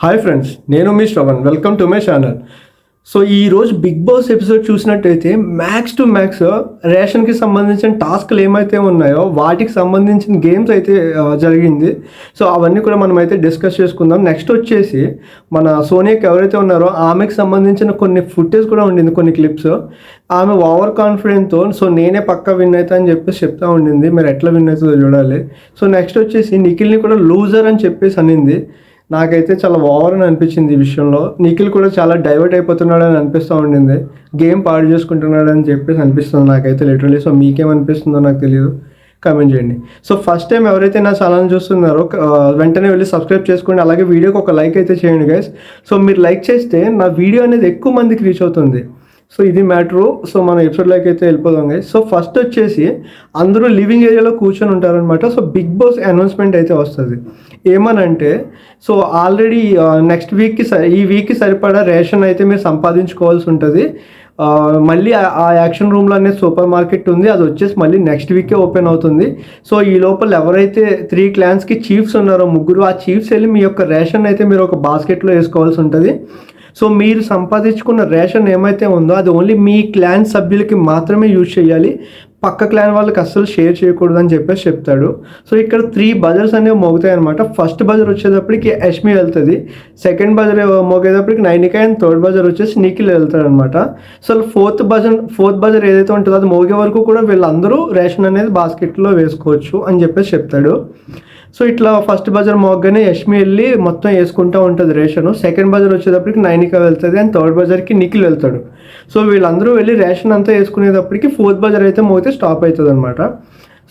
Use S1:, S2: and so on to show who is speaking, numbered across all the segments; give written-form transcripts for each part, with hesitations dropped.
S1: Hi friends, నేను మీ Shravan. Welcome to my channel. So ఈరోజు బిగ్ బాస్ ఎపిసోడ్ చూసినట్టయితే మ్యాక్స్ టు మ్యాక్స్ రేషన్కి సంబంధించిన టాస్క్లు ఏమైతే ఉన్నాయో వాటికి సంబంధించిన గేమ్స్ అయితే జరిగింది. సో అవన్నీ కూడా మనం అయితే డిస్కస్ చేసుకుందాం. నెక్స్ట్ వచ్చేసి మన సోనియాకి ఎవరైతే ఉన్నారో ఆమెకి సంబంధించిన కొన్ని ఫుటేజ్ కూడా ఉండింది, కొన్ని క్లిప్స్. ఆమె ఓవర్ కాన్ఫిడెంట్తో సో నేనే పక్కా విన్ అవుతా అని చెప్పేసి చెప్తా ఉండింది. మీరు ఎట్లా విన్ అవుతుందో చూడాలి. సో నెక్స్ట్ వచ్చేసి నిఖిల్ని కూడా లూజర్ అని చెప్పేసి అనింది. నాకైతే చాలా ఓవర్ అని అనిపించింది ఈ విషయంలో. నిఖిల్ కూడా చాలా డైవర్ట్ అయిపోతున్నాడు అని అనిపిస్తూ ఉండింది. గేమ్ పాడు చేసుకుంటున్నాడు అని చెప్పేసి అనిపిస్తుంది నాకైతే లిటరలీ. సో మీకేమనిపిస్తుందో నాకు తెలియదు, కామెంట్ చేయండి. సో ఫస్ట్ టైం ఎవరైతే నా ఛానల్ చూస్తున్నారో వెంటనే వెళ్ళి సబ్స్క్రైబ్ చేసుకోండి. అలాగే వీడియోకి ఒక లైక్ అయితే చేయండి గైస్. సో మీరు లైక్ చేస్తే నా వీడియో అనేది ఎక్కువ మందికి రీచ్ అవుతుంది. సో ఇది మ్యాటరు. సో మనం ఎపిసోడ్లోకి అయితే వెళ్ళిపోదాం గైస్. సో ఫస్ట్ వచ్చేసి అందరూ లివింగ్ ఏరియాలో కూర్చొని ఉంటారనమాట. సో బిగ్ బాస్ అనౌన్స్మెంట్ అయితే వస్తుంది. ఏమనంటే సో ఆల్రెడీ నెక్స్ట్ వీక్కి ఈ వీక్కి సరిపడా రేషన్ అయితే మీరు సంపాదించుకోవాల్సి ఉంటుంది. మళ్ళీ ఆ యాక్షన్ రూమ్లో అనేది సూపర్ మార్కెట్ ఉంది, అది వచ్చేసి మళ్ళీ నెక్స్ట్ వీకే ఓపెన్ అవుతుంది. సో ఈ లోపల ఎవరైతే 3 క్లాన్స్కి చీఫ్స్ ఉన్నారో ముగ్గురు, ఆ చీఫ్స్ వెళ్ళి మీ యొక్క రేషన్ అయితే మీరు ఒక బాస్కెట్లో వేసుకోవాల్సి ఉంటుంది. సో మీరు సంపాదించుకున్న రేషన్ ఏమైతే ఉందో అది ఓన్లీ మీ క్లాన్ సభ్యులకి మాత్రమే యూజ్ చేయాలి, పక్క క్లాన్ వాళ్ళకి అస్సలు షేర్ చేయకూడదు అని చెప్పేసి చెప్తాడు. సో ఇక్కడ 3 బజర్స్ అనేవి మోగుతాయి అనమాట. ఫస్ట్ బజర్ వచ్చేటప్పటికి యష్మి వెళ్తుంది, సెకండ్ బజర్ మోగేటప్పటికి నైనిక, అండ్ థర్డ్ బజర్ వచ్చేసి నిఖిల్ వెళ్తాడు అనమాట. సో ఫోర్త్ బజర్ ఏదైతే ఉంటుందో అది మోగే వరకు కూడా వీళ్ళందరూ రేషన్ అనేది బాస్కెట్లో వేసుకోవచ్చు అని చెప్పేసి చెప్తాడు. సో ఇట్లా ఫస్ట్ బజర్ మోగ్గానే యష్మి వెళ్ళి మొత్తం వేసుకుంటూ ఉంటుంది రేషన్. సెకండ్ బజర్ వచ్చేటప్పటికి నైనిక వెళ్తుంది, అండ్ థర్డ్ బజర్కి నిఖిల్ వెళ్తాడు. సో వీళ్ళందరూ వెళ్ళి రేషన్ అంతా వేసుకునేటప్పటికి ఫోర్త్ బజర్ అయితే మోగితే స్టాప్ అవుతుంది అనమాట.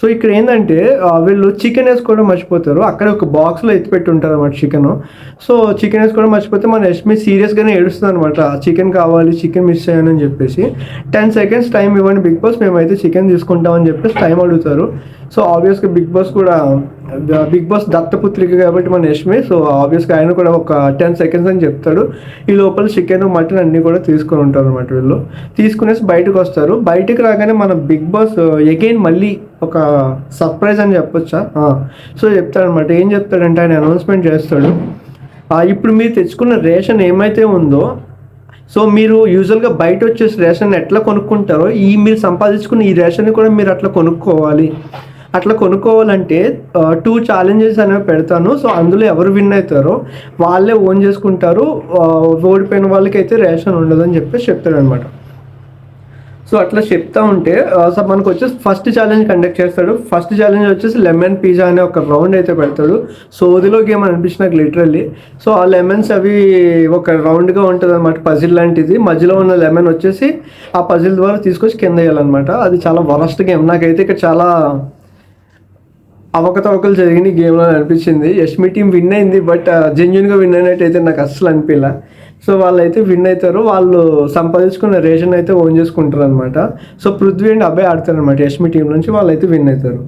S1: సో ఇక్కడ ఏంటంటే వీళ్ళు చికెన్ వేసుకోవడం మర్చిపోతారు. అక్కడ ఒక బాక్స్లో ఎత్తిపెట్టి ఉంటారు అనమాట చికెన్. సో చికెన్ వేసుకోవడం మర్చిపోతే మన యష్మి సీరియస్గానే ఏడుస్తుంది అనమాట. చికెన్ కావాలి, చికెన్ మిస్ అయ్యాను అని చెప్పేసి. 10 seconds టైం ఇవ్వండి బిగ్ బాస్, మేమైతే చికెన్ తీసుకుంటామని చెప్పేసి టైం అడుగుతారు. సో ఆబ్వియస్గా బిగ్ బాస్ దత్తపుత్రిక కాబట్టి మన యష్మి, సో ఆబ్వియస్గా ఆయన కూడా ఒక 10 seconds అని చెప్తాడు. ఈ లోపల చికెన్ మటన్ అన్నీ కూడా తీసుకొని ఉంటారు అనమాట. వీళ్ళు తీసుకునేసి బయటకు వస్తారు. బయటకు రాగానే మన బిగ్ బాస్ అగైన్ మళ్ళీ ఒక సర్ప్రైజ్ అని చెప్పొచ్చా, సో చెప్తాడనమాట. ఏం చెప్తాడంటే ఆయన అనౌన్స్మెంట్ చేస్తాడు. ఇప్పుడు మీరు తెచ్చుకున్న రేషన్ ఏమైతే ఉందో, సో మీరు యూజువల్గా బయట వచ్చేసి రేషన్ ఎట్లా కొనుక్కుంటారో మీరు సంపాదించుకున్న ఈ రేషన్ కూడా మీరు అట్లా కొనుక్కోవాలి. అట్లా కొనుక్కోవాలంటే 2 challenges అనేవి పెడతాను. సో అందులో ఎవరు విన్ అవుతారో వాళ్ళే ఓన్ చేసుకుంటారు, ఓడిపోయిన వాళ్ళకైతే రేషన్ ఉండదు అని చెప్పేసి చెప్తాడనమాట. సో అట్లా చెప్తా ఉంటే సో మనకు వచ్చేసి ఫస్ట్ ఛాలెంజ్ కండక్ట్ చేస్తాడు. ఫస్ట్ ఛాలెంజ్ వచ్చేసి లెమన్ పిజ్జా అనే ఒక రౌండ్ అయితే పెడతాడు. సో అదిలో గేమ్ అనిపించి నాకు లిటరల్లీ. సో ఆ లెమన్స్ అవి ఒక రౌండ్గా ఉంటుంది అనమాట, పజిల్ లాంటిది. మధ్యలో ఉన్న లెమన్ వచ్చేసి ఆ పజిల్ ద్వారా తీసుకొచ్చి కింద వేయాలన్నమాట. అది చాలా వరస్ట్ గేమ్. నాకైతే ఇక్కడ చాలా అవకతవకలు జరిగిన గేమ్లో అనిపించింది. యష్మి టీం విన్ అయింది, బట్ జెన్యున్గా విన్ అయినట్టు అయితే నాకు అస్సలు అనిపించలే. సో వాళ్ళైతే విన్ అవుతారు, వాళ్ళు సంపాదించుకున్న రేషన్ అయితే ఓన్ చేసుకుంటారు అనమాట. సో పృథ్వీ అండ్ అబ్బాయి ఆడతారు అనమాట యష్మి టీం నుంచి, వాళ్ళైతే విన్ అవుతారు.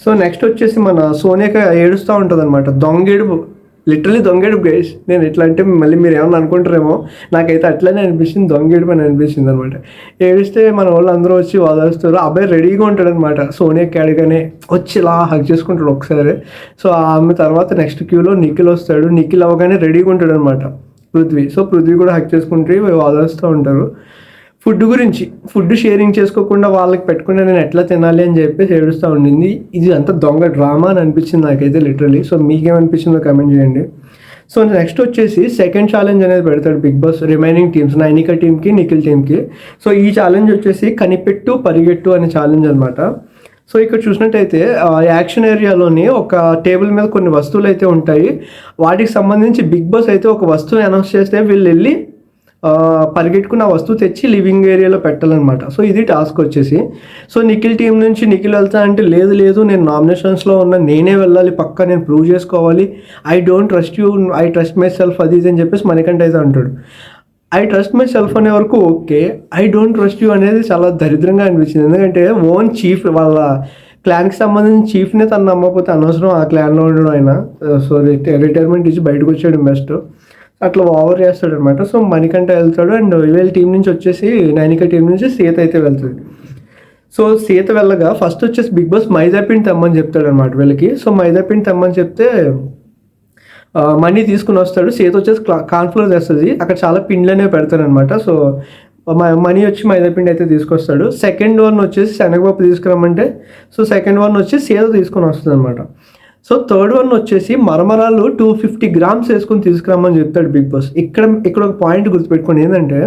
S1: సో నెక్స్ట్ వచ్చేసి మన సోనియాక ఏడుస్తూ ఉంటుంది అనమాట. దొంగేడుపు, లిటరలీ దొంగేడుపు గైస్. నేను ఎట్లా అంటే మళ్ళీ మీరు ఏమన్నా అనుకుంటారేమో, నాకైతే అట్లనే అనిపించింది, దొంగేడుపు అని అనిపించింది అనమాట. ఏడిస్తే మన వాళ్ళు అందరూ వచ్చి వాదాస్తారు. అబ్బాయి రెడీగా ఉంటాడు అనమాట. సోనియాకి అడగానే వచ్చి ఇలా హక్ చేసుకుంటాడు ఒకసారి. సో ఆమె తర్వాత నెక్స్ట్ క్యూలో నిఖిల్ వస్తాడు. నిఖిల్ అవ్వగానే రెడీగా ఉంటాడు అనమాట పృథ్వీ. సో పృథ్వీ కూడా హక్ చేసుకుంటే వాదాస్తూ ఉంటారు. ఫుడ్ గురించి, ఫుడ్ షేరింగ్ చేసుకోకుండా వాళ్ళకి పెట్టుకుంటే నేను ఎట్లా తినాలి అని చెప్పేసి ఏడుస్తూ ఉండింది. ఇది అంతా దొంగ డ్రామా అని అనిపించింది నాకైతే లిటరలీ. సో మీకేమనిపించిందో కామెంట్ చేయండి. సో నెక్స్ట్ వచ్చేసి సెకండ్ ఛాలెంజ్ అనేది పెడతాడు Bigg Boss remaining teams, Nainika టీమ్కి, నిఖిల్ టీమ్కి. సో ఈ ఛాలెంజ్ వచ్చేసి కనిపెట్టు పరిగెట్టు అనే ఛాలెంజ్ అనమాట. సో ఇక్కడ చూసినట్టయితే యాక్షన్ ఏరియాలోని ఒక టేబుల్ మీద కొన్ని వస్తువులు అయితే ఉంటాయి. వాటికి సంబంధించి బిగ్ బాస్ అయితే ఒక వస్తువుని అనౌన్స్ చేస్తే వీళ్ళు వెళ్ళి పరిగెట్టుకున్న వస్తువు తెచ్చి లివింగ్ ఏరియాలో పెట్టాలన్నమాట. సో ఇది టాస్క్ వచ్చేసి. సో నిఖిల్ టీం నుంచి నిఖిల్ వెళ్తా అంటే లేదు నేను నామినేషన్స్లో ఉన్న, నేనే వెళ్ళాలి, పక్కా నేను ప్రూవ్ చేసుకోవాలి, I don't trust you, I trust my self, అది ఇది అని చెప్పేసి మణికంఠ అయితే అంటాడు. ఐ ట్రస్ట్ మై సెల్ఫ్ అనే వరకు okay, I don't trust you అనేది చాలా దరిద్రంగా అనిపించింది. ఎందుకంటే ఓన్ చీఫ్, వాళ్ళ క్లాన్కి సంబంధించిన చీఫ్నే తను నమ్మకపోతే అనవసరం ఆ క్లాన్లో ఉండడం అయినా. సో రిటైర్మెంట్ ఇచ్చి బయటకు వచ్చాడు బెస్ట్. అట్లా ఓవర్ చేస్తాడు అనమాట. సో మణికంఠ వెళ్తాడు, అండ్ వీళ్ళ టీం నుంచి వచ్చేసి నైనిక టీం నుంచి సీత అయితే వెళ్తుంది. సో సీత వెళ్ళగా ఫస్ట్ వచ్చేసి బిగ్ బాస్ మైదా పిండి తెమ్మని చెప్తాడు అనమాట వీళ్ళకి. సో మైదా పిండి తెమ్మని చెప్తే మనీ తీసుకుని వస్తాడు. సేతు వచ్చేసి కార్న్‌ఫ్లోర్ తెస్తది. అక్కడ చాలా పిండ్లనేవి పెడతారనమాట. సో మనీ వచ్చి మైదాపిండి అయితే తీసుకొస్తాడు. సెకండ్ వన్ వచ్చేసి శనగపప్పు తీసుకురమ్మంటే సో సెకండ్ వన్ వచ్చి సేతు తీసుకొని వస్తుందన్నమాట. సో థర్డ్ వన్ వచ్చేసి మరమరాలు 250 గ్రామ్స్ వేసుకొని తీసుకురమ్మని చెప్తాడు బిగ్ బాస్. ఇక్కడ ఒక పాయింట్ గుర్తుపెట్టుకోండి, ఏంటంటే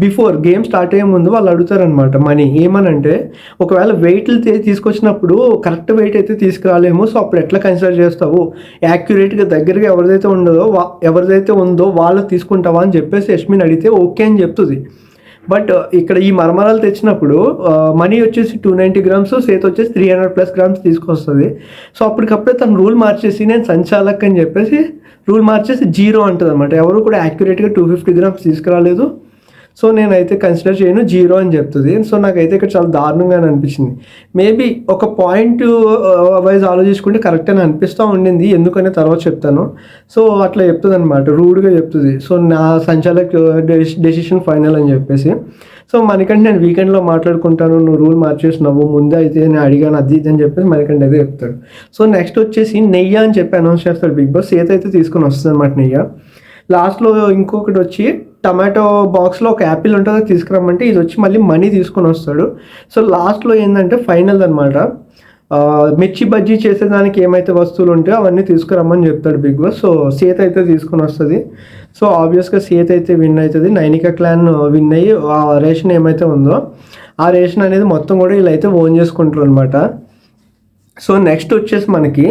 S1: బిఫోర్ గేమ్ స్టార్ట్ అయ్యే ముందు వాళ్ళు అడుగుతారనమాట మనీ ఏమనంటే, ఒకవేళ వెయిట్లు తీసుకొచ్చినప్పుడు కరెక్ట్ వెయిట్ అయితే తీసుకురాలేము, సో అప్పుడు ఎట్లా కన్సిడర్ చేస్తావు, యాక్యురేట్గా దగ్గరగా ఎవరిదైతే ఉందో వాళ్ళు తీసుకుంటావా అని చెప్పేసి యష్మిని అడిగితే ఓకే అని చెప్తుంది. బట్ ఇక్కడ ఈ మరమరాలు తెచ్చినప్పుడు మనీ వచ్చేసి 290 గ్రామ్స్, సేతు వచ్చేసి 300+ గ్రామ్స్ తీసుకొస్తుంది. సో అప్పటికప్పుడే తను రూల్ మార్చేసి నేను సంచాలక్ అని చెప్పేసి రూల్ మార్చేసి 0 అంటుంది అనమాట. ఎవరు కూడా యాక్యురేట్గా 250 గ్రామ్స్ తీసుకురాలేదు, సో నేనైతే కన్సిడర్ చేయను 0 అని చెప్తుంది. సో నాకైతే ఇక్కడ చాలా దారుణంగా అనిపించింది. మేబీ ఒక పాయింట్ వైజ్ ఆలోచించుకుంటే కరెక్ట్ అని అనిపిస్తూ ఉండింది, ఎందుకనే తర్వాత చెప్తాను. సో అట్లా చెప్తుంది అనమాట, రూడ్గా చెప్తుంది. సో నా సంచాలక్ డెసిషన్ ఫైనల్ అని చెప్పేసి. సో మనకంటే నేను వీకెండ్లో మాట్లాడుకుంటాను, నువ్వు రూల్ మార్చేసినావు, ముందే అయితే నేను అడిగాను అది ఇది అని చెప్పేసి మనకంటే అదే చెప్తాడు. సో నెక్స్ట్ వచ్చేసి నెయ్యి అని చెప్పి అనౌన్స్ చేస్తాడు బిగ్ బాస్. సేత్ అయితే తీసుకొని వస్తుంది అనమాట నెయ్యి. లాస్ట్లో ఇంకొకటి వచ్చి టమాటో బాక్స్లో ఒక యాపిల్ ఉంటుంది తీసుకురమ్మంటే ఇది వచ్చి మళ్ళీ మనీ తీసుకొని వస్తాడు. సో లాస్ట్లో ఏంటంటే ఫైనల్ అనమాట, మిర్చి బజ్జీ చేసేదానికి ఏమైతే వస్తువులు ఉంటాయో అవన్నీ తీసుకురమ్మని చెప్తాడు బిగ్ బాస్. సో సేత్ అయితే తీసుకొని వస్తుంది. సో ఆబ్వియస్గా సేత్ అయితే విన్ అవుతుంది. నైనికా క్లాన్ విన్ అయ్యి ఆ రేషన్ ఏమైతే ఉందో ఆ రేషన్ అనేది మొత్తం కూడా వీళ్ళు అయితే ఓన్ చేసుకుంటారు అనమాట. సో నెక్స్ట్ వచ్చేసి మనకి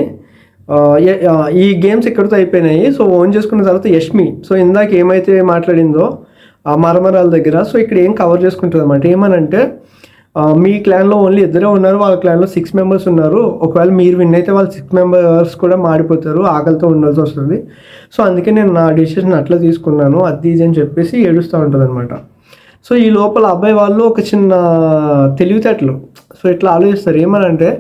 S1: ఈ గేమ్స్ ఇక్కడితో అయిపోయినాయి. సో ఓన్ చేసుకున్న తర్వాత యష్మి, సో ఇందాక ఏమైతే మాట్లాడిందో ఆ మరమరాల దగ్గర, సో ఇక్కడ ఏం కవర్ చేసుకుంటుంది అనమాట. ఏమనంటే మీ క్లాన్లో ఓన్లీ ఇద్దరే ఉన్నారు, వాళ్ళ క్లాన్లో 6 మెంబర్స్ ఉన్నారు, ఒకవేళ మీరు విన్ అయితే వాళ్ళు 6 మెంబర్స్ కూడా మాడిపోతారు, ఆకలితో ఉండాల్సి వస్తుంది. సో అందుకే నేను నా డెసిషన్ అట్లా తీసుకున్నాను అది ఇది అని చెప్పేసి ఏడుస్తూ ఉంటుంది అనమాట. సో ఈ లోపల అబ్బాయి వాళ్ళు ఒక చిన్న తెలివితేటలు సో ఇట్లా ఆలోచిస్తారు. ఏమనంటే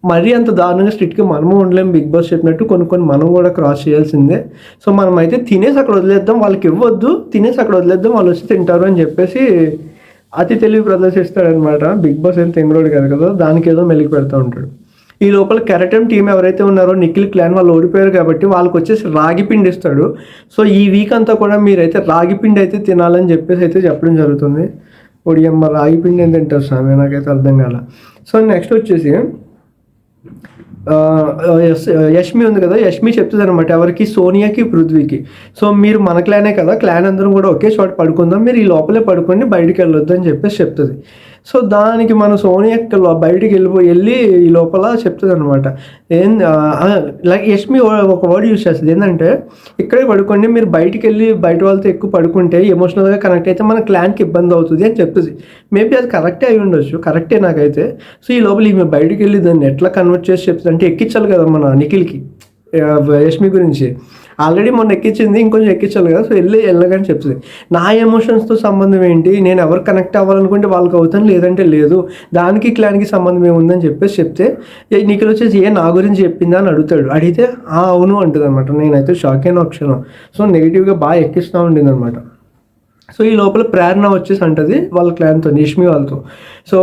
S1: మరీ అంత దారుణంగా స్ట్రిక్ట్గా మనము ఉండలేము, బిగ్ బాస్ చెప్పినట్టు కొన్ని మనం కూడా క్రాస్ చేయాల్సిందే. సో మనం అయితే తినేసి అక్కడ వదిలేద్దాం, వాళ్ళకి ఇవ్వద్దు, తినేసి అక్కడ వదిలేద్దాం, వాళ్ళు వచ్చి తింటారు అని చెప్పేసి అతి తెలివి ప్రదర్శిస్తాడనమాట. బిగ్ బాస్ ఏం తింగరోడు కాదు కదా, దానికి ఏదో మెలికి పెడతా ఉంటాడు. ఈ లోపల కెరటం టీం ఎవరైతే ఉన్నారో నిఖిల్ క్లాన్ వాళ్ళు ఓడిపోయారు కాబట్టి వాళ్ళకి వచ్చేసి రాగి పిండి ఇస్తాడు. సో ఈ వీక్ అంతా కూడా మీరైతే రాగి పిండి అయితే తినాలని చెప్పేసి అయితే చెప్పడం జరుగుతుంది. ఒడియమ్మ రాగి పిండి ఏం తింటారు స్వామి, నాకైతే అర్థం కాల. సో నెక్స్ట్ వచ్చేసి యష్మి ఉంది కదా, యష్మి చెప్తుంది అనమాట ఎవరికి, సోనియాకి పృథ్వీకి. సో మీరు మన క్లానే కదా, క్లాన్ అందరం కూడా ఒకే చోట పడుకుందాం, మీరు ఈ లోపలే పడుకోండి, బయటికి వెళ్ళొద్దు అని చెప్పేసి చెప్తుంది. సో దానికి మన సోనియా బయటికి వెళ్ళి ఈ లోపల చెప్తుంది అనమాట. లైక్ యష్మి ఒక వర్డ్ యూజ్ చేస్తుంది, ఏంటంటే ఇక్కడే పడుకోండి, మీరు బయటికి వెళ్ళి బయట వాళ్ళతో ఎక్కువ పడుకుంటే ఎమోషనల్గా కనెక్ట్ అయితే మన క్లాన్కి ఇబ్బంది అవుతుంది అని చెప్తుంది. మేబీ అది కరెక్టే అయి ఉండొచ్చు, కరెక్టే నాకైతే. సో ఈ లోపల ఈమె బయటికి వెళ్ళి దాన్ని ఎట్లా కన్వర్ట్ చేసి చెప్తుంది అంటే ఎక్కించాలి కదా మన నిఖిల్కి యష్మి గురించి, ఆల్రెడీ మొన్న ఎక్కించింది, ఇంకొంచెం ఎక్కించాలి కదా, సో వెళ్ళగానే చెప్తుంది నా ఎమోషన్స్తో సంబంధం ఏంటి, నేను ఎవరు కనెక్ట్ అవ్వాలనుకుంటే వాళ్ళకి అవుతాను, లేదంటే లేదు, దానికి క్లాన్కి సంబంధం ఏముందని చెప్పేసి చెప్తే నిఖిల్ వచ్చేసి నా గురించి చెప్పిందా అని అడిగితే అవును అంటుంది అనమాట. నేనైతే షాక్ అయిన క్షణం. సో నెగిటివ్గా బాగా ఎక్కిస్తూ ఉండింది అనమాట. సో ఈ లోపల ప్రేరణ వచ్చేసి అంటది వాళ్ళ క్లాన్తో, యష్మి వాళ్ళతో, సో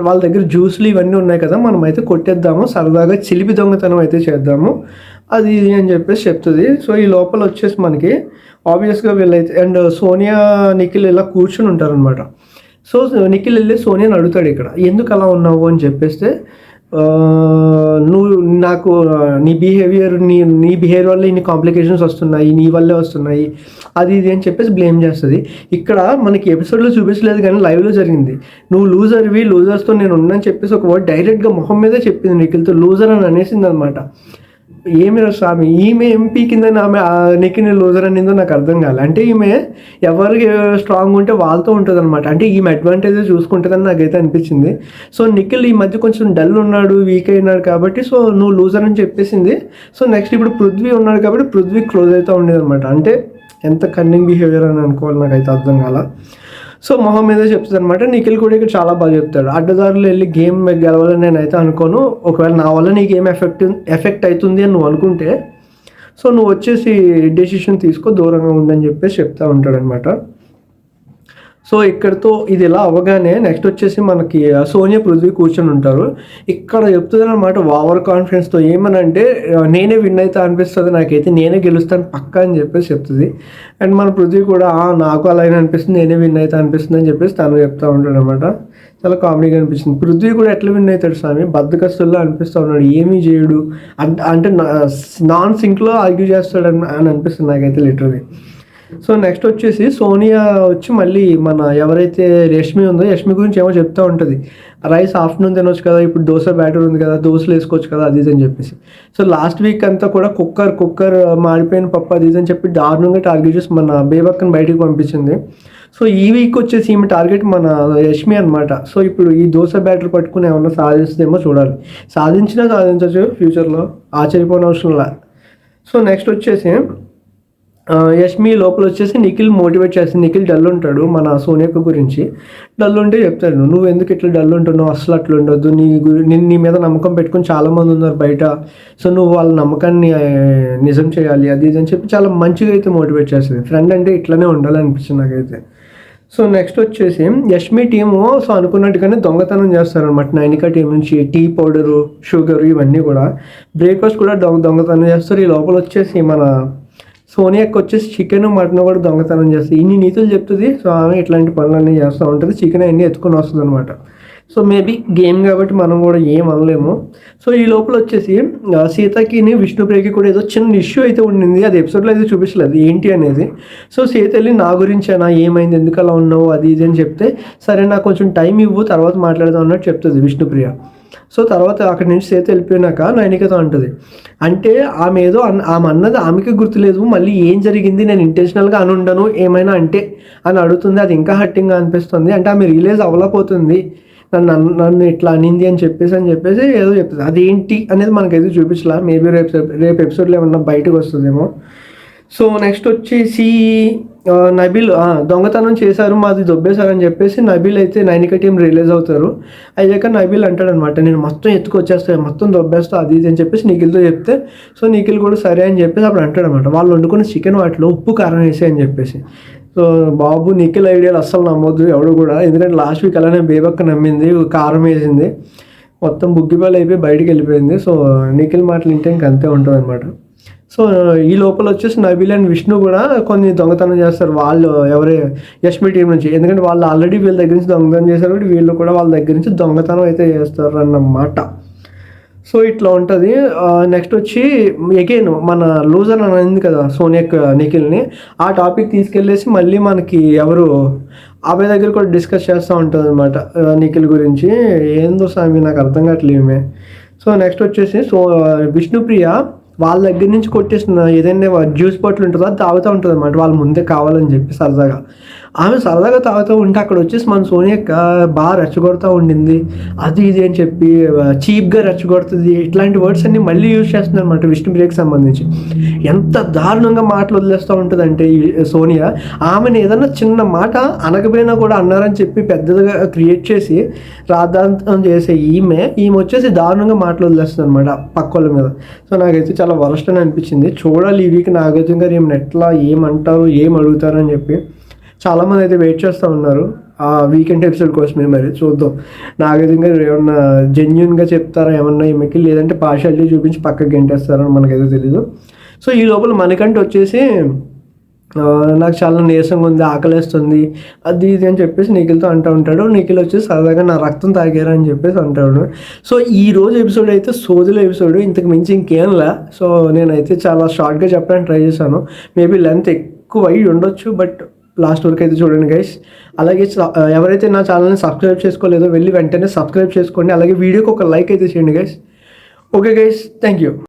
S1: వాళ్ళ దగ్గర జ్యూస్లు ఇవన్నీ ఉన్నాయి కదా, మనం అయితే కొట్టేద్దాము, సరదాగా చిలిపి దొంగతనం అయితే చేద్దాము అది ఇది అని చెప్పేసి చెప్తుంది. సో ఈ లోపల వచ్చేసి మనకి ఆబ్వియస్గా వీళ్ళైతే అండ్ సోనియా నిఖిల్ ఇలా కూర్చుని ఉంటారనమాట. సో నిఖిల్ వెళ్ళి సోనియాని అడుగుతాడు ఇక్కడ ఎందుకు అలా ఉన్నావు అని చెప్పేస్తే, నువ్వు నాకు నీ బిహేవియర్ వల్ల ఇన్ని కాంప్లికేషన్స్ వస్తున్నాయి, నీ వల్లే వస్తున్నాయి అది ఇది అని చెప్పేసి బ్లేమ్ చేస్తుంది. ఇక్కడ మనకి ఎపిసోడ్లో చూపించలేదు కానీ లైవ్లో జరిగింది. నువ్వు లూజర్స్తో నేను ఉన్నాను చెప్పేసి ఒక వర్డ్ డైరెక్ట్గా మొహం మీదే చెప్పింది నిఖిల్తో, లూజర్ అని అనేసింది అనమాట. ఏమి స్వామి ఈమె ఎంపీ కింద ఆమె నిఖిల్ లూజర్ అనిందో నాకు అర్థం కాలే. అంటే ఈమె ఎవరికి స్ట్రాంగ్ ఉంటే వాళ్ళతో ఉంటుంది అనమాట, అంటే ఈమె అడ్వాంటేజ్ చూసుకుంటుందని నాకైతే అనిపించింది. సో నిఖిల్ ఈ మధ్య కొంచెం డల్ ఉన్నాడు, వీక్ అయినాడు కాబట్టి సో నువ్వు లూజర్ అని చెప్పేసింది. సో నెక్స్ట్ ఇప్పుడు పృథ్వీ ఉన్నాడు కాబట్టి పృథ్వీ క్లోజ్ అవుతూ ఉండేది అనమాట. అంటే ఎంత కన్నింగ్ బిహేవియర్ అని అనుకోవాలి, నాకైతే అర్థం కాల. సో మొహం మీద చెప్తుంది అనమాట. నిఖిల్ కూడా ఇక్కడ చాలా బాగా చెప్తాడు, అడ్డదారులు వెళ్ళి గేమ్ గెలవాలని నేనైతే అనుకోను, ఒకవేళ నా వల్ల నీ గేమ్ ఎఫెక్ట్ అవుతుంది అని నువ్వు అనుకుంటే సో నువ్వు వచ్చేసి డెసిషన్ తీసుకో, దూరంగా ఉందని చెప్పేసి చెప్తా ఉంటాడనమాట. సో ఇక్కడతో ఇది ఇలా అవ్వగానే నెక్స్ట్ వచ్చేసి మనకి సోనియా పృథ్వీ కూర్చొని ఉంటారు. ఇక్కడ చెప్తుంది అనమాట ఓవర్ కాన్ఫిడెన్స్తో ఏమనంటే నేనే విన్ అయితే అనిపిస్తుంది, నాకైతే నేనే గెలుస్తాను పక్కా అని చెప్పేసి చెప్తుంది. అండ్ మన పృథ్వీ కూడా నాకు అలాగే అనిపిస్తుంది, నేనే విన్ అయితే అనిపిస్తుంది అని చెప్పేసి తను చెప్తూ ఉంటాడు అనమాట. చాలా కామెడీగా అనిపిస్తుంది. పృథ్వీ కూడా ఎట్లా విన్ అవుతాడు స్వామి, బద్దకస్తుల్లో అనిపిస్తూ ఉన్నాడు, ఏమీ చేయడు అంటే నాన్ సింక్లో ఆర్గ్యూ చేస్తాడు అని అనిపిస్తుంది నాకైతే లిటరలీ. సో నెక్స్ట్ వచ్చేసి సోనియా వచ్చి మళ్ళీ మన ఎవరైతే యష్మి ఉందో యష్మి గురించి ఏమో చెప్తూ ఉంటుంది, రైస్ ఆఫ్టర్నూన్ తినొచ్చు కదా, ఇప్పుడు దోశ బ్యాటర్ ఉంది కదా, దోశలు వేసుకోవచ్చు కదా అది ఇది అని చెప్పేసి. సో లాస్ట్ వీక్ అంతా కూడా కుక్కర్ మాడిపోయిన పప్పు అది ఇది అని చెప్పి దారుణంగా టార్గెట్ చేసి మన బేబక్కని బయటికి పంపించింది. సో ఈ వీక్ వచ్చేసి ఈమె టార్గెట్ మన యష్మి అనమాట. సో ఇప్పుడు ఈ దోశ బ్యాటర్ పట్టుకుని ఏమన్నా సాధిస్తుందేమో చూడాలి, సాధించినా సాధించవచ్చు ఫ్యూచర్లో, ఆశ్చర్యపోయిన అవసరంలా. సో నెక్స్ట్ వచ్చేసి యష్మి లోపల వచ్చేసి నిఖిల్ మోటివేట్ చేస్తుంది. నిఖిల్ డల్ ఉంటాడు మన సోనియా గురించి, డల్ ఉంటే చెప్తాడు, నువ్వు ఎందుకు ఇట్లా డల్ ఉంటున్నావు, అసలు అట్లా ఉండొద్దు, నీ మీద నమ్మకం పెట్టుకుని చాలామంది ఉన్నారు బయట, సో నువ్వు వాళ్ళ నమ్మకాన్ని నిజం చేయాలి అది ఇది అని చెప్పి చాలా మంచిగా అయితే మోటివేట్ చేస్తుంది. ఫ్రెండ్ అంటే ఇట్లానే ఉండాలనిపించింది నాకైతే. సో నెక్స్ట్ వచ్చేసి యష్మి టీము సో అనుకున్నట్టుగానే దొంగతనం చేస్తారనమాట నైనికా టీం నుంచి, టీ పౌడరు, షుగర్ ఇవన్నీ కూడా, బ్రేక్ఫాస్ట్ కూడా దొంగతనం చేస్తారు. ఈ లోపల వచ్చేసి మన సోనియాకి వచ్చేసి చికెన్ మటన్ కూడా దొంగతనం చేస్తుంది. ఇన్ని నీతులు చెప్తుంది. సో ఆమె ఇట్లాంటి పనులన్నీ చేస్తూ ఉంటుంది, చికెన్ అన్నీ ఎత్తుకొని వస్తుంది అనమాట. సో మేబీ గేమ్ కాబట్టి మనం కూడా ఏం అనలేము. సో ఈ లోపల వచ్చేసి సీతకి విష్ణుప్రియకి కూడా ఏదో చిన్న ఇష్యూ అయితే ఉండింది, అది ఎపిసోడ్లో అయితే చూపించలేదు ఏంటి అనేది. సో సీత వెళ్ళి నా గురించేనా, ఏమైంది, ఎందుకు అలా ఉన్నావు అది ఇది అని చెప్తే, సరే నాకు కొంచెం టైం ఇవ్వు తర్వాత మాట్లాడదాం అన్నట్టు చెప్తుంది విష్ణుప్రియ. సో తర్వాత అక్కడి నుంచి సీత వెళ్ళిపోయినాక నైనికతో అంటుంది, అంటే ఆమె ఏదో ఆమె అన్నది ఆమెకి గుర్తులేదు, మళ్ళీ ఏం జరిగింది నేను ఇంటెన్షనల్గా అనుండను ఏమైనా అంటే అని అడుగుతుంది. అది ఇంకా హట్టింగ్గా అనిపిస్తుంది, అంటే ఆమె రియలైజ్ అవ్వలేకపోతుంది నన్ను ఇట్లా అనింది అని చెప్పేసి ఏదో చెప్తుంది. అదేంటి అనేది మనకైతే చూపించలా, మేబీ రేపు ఎపిసోడ్లో ఏమన్నా బయటకు వస్తుందేమో. సో నెక్స్ట్ వచ్చేసి నబీల్ దొంగతనం చేశారు, మాది దొబ్బేశారని చెప్పేసి నబీల్ అయితే నైనికా టీం రిలీజ్ అవుతారు. అయ్యాక నబీల్ అంటాడనమాట, నేను మొత్తం ఎత్తుకొచ్చేస్తాను, మొత్తం దొబ్బేస్తా అది ఇది అని చెప్పేసి నిఖిల్తో చెప్తే, సో నిఖిల్ కూడా సరే అని చెప్పేసి అప్పుడు అంటాడనమాట, వాళ్ళు వండుకున్న చికెన్ వాటిలో ఉప్పు కారం వేసే అని చెప్పేసి. సో బాబు నిఖిల్ ఐడియాలు అస్సలు నమ్మొద్దు ఎవడు కూడా, ఎందుకంటే లాస్ట్ వీక్ అలానే బేబక్క నమ్మింది, కారం వేసింది, మొత్తం బుగ్గిపాలు అయిపోయి బయటికి వెళ్ళిపోయింది. సో నిఖిల్ మాటలు వింటే ఇంక అంతే ఉంటుంది అనమాట. సో ఈ లోపల వచ్చేసి నబీల్ అండ్ విష్ణు కూడా కొన్ని దొంగతనం చేస్తారు, వాళ్ళు ఎవరే యష్మి టీం నుంచి, ఎందుకంటే వాళ్ళు ఆల్రెడీ వీళ్ళ దగ్గర నుంచి దొంగతనం చేశారు కాబట్టి వీళ్ళు కూడా వాళ్ళ దగ్గర నుంచి దొంగతనం అయితే చేస్తారు అన్నమాట. సో ఇట్లా ఉంటుంది. నెక్స్ట్ వచ్చి అగైన్ మన లూజర్ అని అయింది కదా సోనియా నిఖిల్ని, ఆ టాపిక్ తీసుకెళ్ళేసి మళ్ళీ మనకి ఎవరు అబ్బాయి దగ్గర కూడా డిస్కస్ చేస్తూ ఉంటుంది అనమాట నిఖిల్ గురించి. ఏందో స్వామి నాకు అర్థం కావట్లేమే. సో నెక్స్ట్ వచ్చేసి విష్ణుప్రియ వాళ్ళ దగ్గర నుంచి కొట్టేసిన ఏదైనా జ్యూస్ బాటిల్ ఉంటుందో అది తాగుతూ ఉంటుంది అనమాట, వాళ్ళు ముందే కావాలని చెప్పి సరదాగా. ఆమె సరదాగా తాగుతూ ఉంటే అక్కడ వచ్చేసి మన సోనియా బాగా రెచ్చగొడుతూ ఉండింది, అది ఇది అని చెప్పి చీప్గా రెచ్చగొడుతుంది, ఇట్లాంటి వర్డ్స్ అన్ని మళ్ళీ యూజ్ చేస్తుంది అనమాట విష్ణుప్రియకి సంబంధించి. ఎంత దారుణంగా మాటలు వదిలేస్తూ ఉంటుంది అంటే ఈ సోనియా, ఆమెను ఏదన్నా చిన్న మాట అనకపోయినా కూడా అన్నారని చెప్పి పెద్దగా క్రియేట్ చేసి రాద్ధాంతం చేసే ఈమె వచ్చేసి దారుణంగా మాటలు వదిలేస్తుంది అనమాట పక్క వాళ్ళ మీద. సో నాకైతే చాలా వరస్ట్ అని అనిపించింది. చూడాలి ఈ వీక్ నాగార్జున గారు ఏమైనా ఎట్లా ఏమంటారు ఏం అడుగుతారని చెప్పి చాలామంది అయితే వెయిట్ చేస్తూ ఉన్నారు ఆ వీకెండ్ ఎపిసోడ్ కోసమే. మరి చూద్దాం నాగార్జున గారు ఏమన్నా జెన్యున్గా చెప్తారా ఏమన్నా ఈమెకి, లేదంటే పార్షాలిటీ చూపించి పక్కకి గెంటేస్తారని మనకైతే తెలీదు. సో ఈ లోపల మనకంటే వచ్చేసి నాకు చాలా నీరసంగా ఉంది, ఆకలేస్తుంది అది ఇది అని చెప్పేసి నిఖిల్తో అంటూ ఉంటాడు. నిఖిల్ వచ్చేసి సరదాగా నా రక్తం తాగారా అని చెప్పేసి అంటాడు. సో ఈ రోజు ఎపిసోడ్ అయితే సోదుల ఎపిసోడ్, ఇంతకు మించి ఇంకేంలా. సో నేనైతే చాలా షార్ట్గా చెప్పడానికి ట్రై చేశాను, మేబీ లెంత్ ఎక్కువ అయ్యి ఉండొచ్చు, బట్ లాస్ట్ వరకు అయితే చూడండి గైస్. అలాగే ఎవరైతే నా ఛానల్ని సబ్స్క్రైబ్ చేసుకోలేదో వెళ్ళి వెంటనే సబ్స్క్రైబ్ చేసుకోండి, అలాగే వీడియోకి ఒక లైక్ అయితే చేయండి guys. Okay guys, thank you.